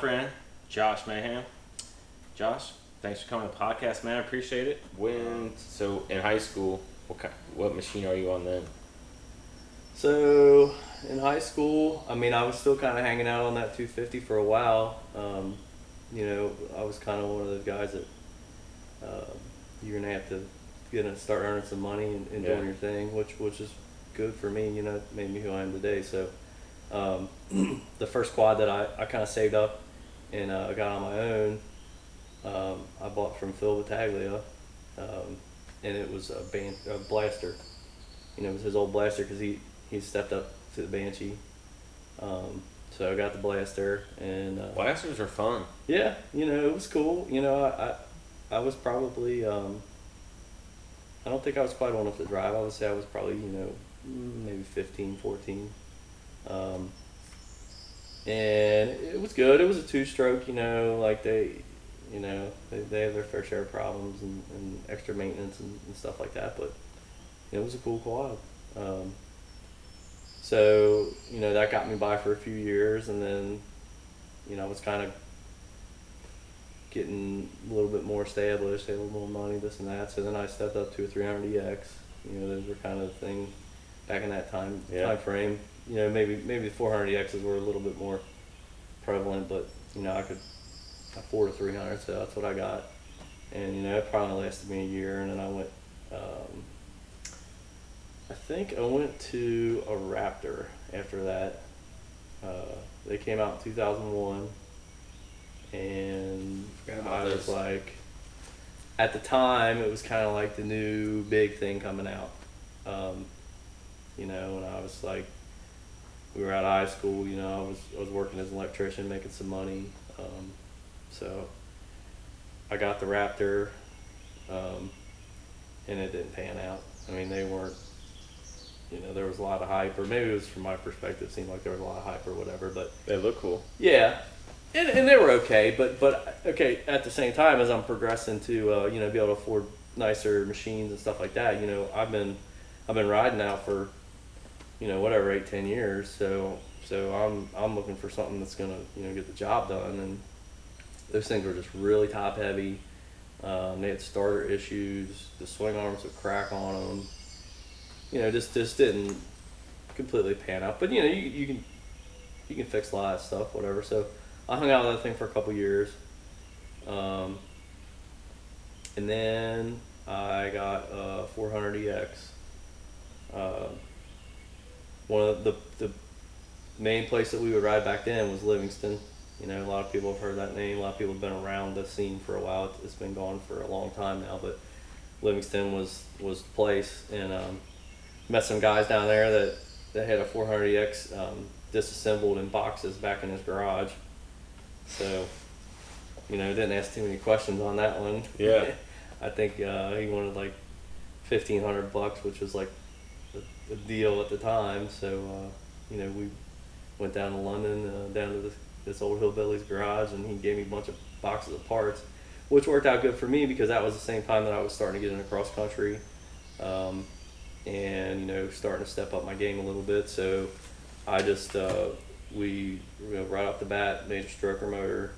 friend, Josh Mahan. Josh, thanks for coming to the podcast, man. I appreciate it. So in high school, what machine are you on then? So in high school, I mean, I was still kind of hanging out on that 250 for a while. I was kind of one of those guys that you're gonna have to start earning some money and doing your thing, which is good for me. It made me who I am today. So the first quad that I kind of saved up and got on my own, I bought from Phil Battaglia, and it was a blaster. It was his old blaster because he stepped up to the Banshee. So I got the blaster, and Blasters are fun. Yeah, it was cool. I was probably I don't think I was quite old enough to drive. I would say I was probably maybe 15, 14. And it was good. It was a two-stroke. Like they have their fair share of problems and extra maintenance and stuff like that. But it was a cool quad. So that got me by for a few years, and then I was kind of getting a little bit more established, had a little more money, this and that. So then I stepped up to a 300EX. Those were kind of the thing back in that time frame. Maybe the 400EXs were a little bit more prevalent, but I could afford a 300, so that's what I got. And it probably lasted me a year, and then I went. I think I went to a Raptor after that. They came out in 2001, and I was like, at the time, it was kind of like the new big thing coming out. And I was like, we were out of high school, I was working as an electrician, making some money. So I got the Raptor, and it didn't pan out. I mean, they weren't, there was a lot of hype, or maybe it was from my perspective, it seemed like there was a lot of hype or whatever, but They look cool. yeah. And they were okay, but okay, at the same time, as I'm progressing to, be able to afford nicer machines and stuff like that, I've been riding now for, 8-10 years, so I'm looking for something that's gonna, get the job done, and those things were just really top heavy. They had starter issues, the swing arms would crack on them, just didn't completely pan out, but you can fix a lot of stuff, whatever. So I hung out with that thing for a couple years, and then I got a 400EX. One of the main place that we would ride back then was Livingston. A lot of people have heard that name. A lot of people have been around the scene for a while. It's been gone for a long time now, but Livingston was the place, and met some guys down there that had a 400EX disassembled in boxes back in his garage. So, didn't ask too many questions on that one. Yeah. I think he wanted like $1,500, which was like a deal at the time. So, we went down to London, down to this old hillbilly's garage, and he gave me a bunch of boxes of parts, which worked out good for me because that was the same time that I was starting to get into cross country, and starting to step up my game a little bit. So I just right off the bat made a stroker motor,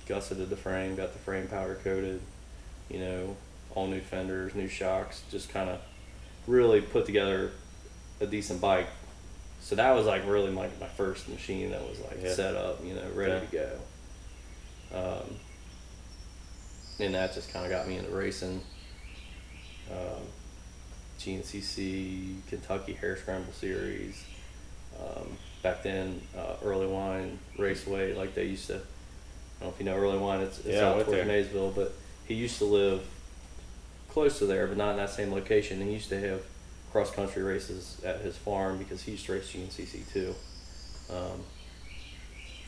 gusseted the frame, got the frame powder coated, all new fenders, new shocks, just kind of really put together a decent bike. So that was like really my first machine that was like set up, ready to go. And that just kind of got me into racing. GNCC, Kentucky Hare Scramble Series. Back then, Early Wine Raceway, like they used to, I don't know if you know Early Wine, it's out towards Maysville, but he used to live close to there, but not in that same location. And he used to have cross-country races at his farm because he used to race GNCC too. So,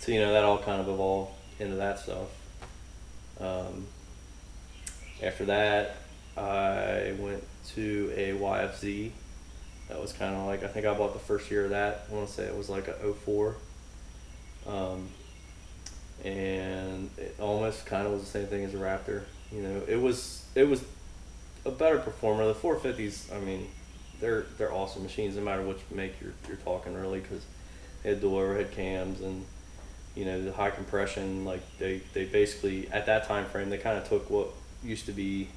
that all kind of evolved into that stuff. After that, I went to a YFZ. That was kind of like, I think I bought the first year of that. I want to say it was like a 04. And it almost kind of was the same thing as a Raptor. It was a better performer. The 450s, I mean, they're awesome machines no matter which make you're talking really, because they had dual overhead cams and you know, the high compression, like they basically at that time frame they kind of took what used to be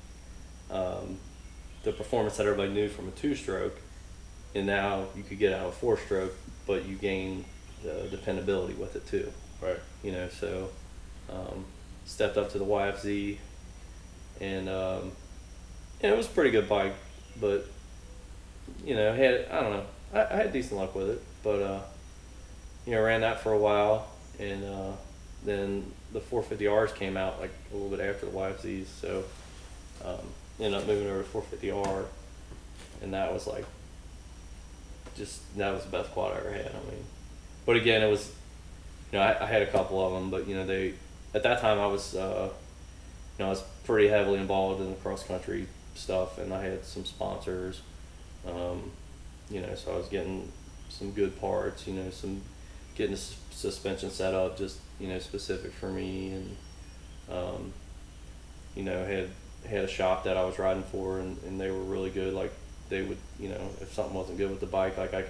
the performance that everybody knew from a 2-stroke, and now you could get out of 4-stroke, but you gain the dependability with it too. Right. You know, so stepped up to the YFZ, and it was a pretty good bike, but you know, I don't know, I had decent luck with it, but you know, ran that for a while, and then the 450Rs came out like a little bit after the YFZs, so ended up moving over to 450R, and that was like that was the best quad I ever had. I mean, but again, it was, you know, I had a couple of them, but you know, they at that time I was you know, I was pretty heavily involved in the cross country stuff, and I had some sponsors, you know, so I was getting some good parts, you know, getting the suspension set up just, you know, specific for me, and you know, had a shop that I was riding for, and they were really good. Like they would, you know, if something wasn't good with the bike, like I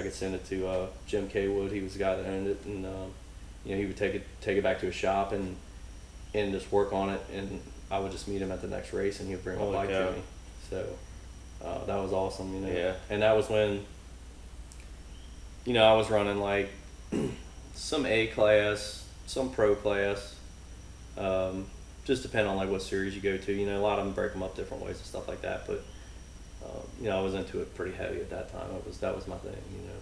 could send it to Jim K. Wood. He was the guy that owned it, and you know, he would take it back to his shop and just work on it, and I would just meet him at the next race, and he would bring my bike to me. So that was awesome, you know. Yeah. And that was when, you know, I was running like some A class, some pro class, just depending on like what series you go to. You know, a lot of them break them up different ways and stuff like that. But you know, I was into it pretty heavy at that time. That was my thing, you know.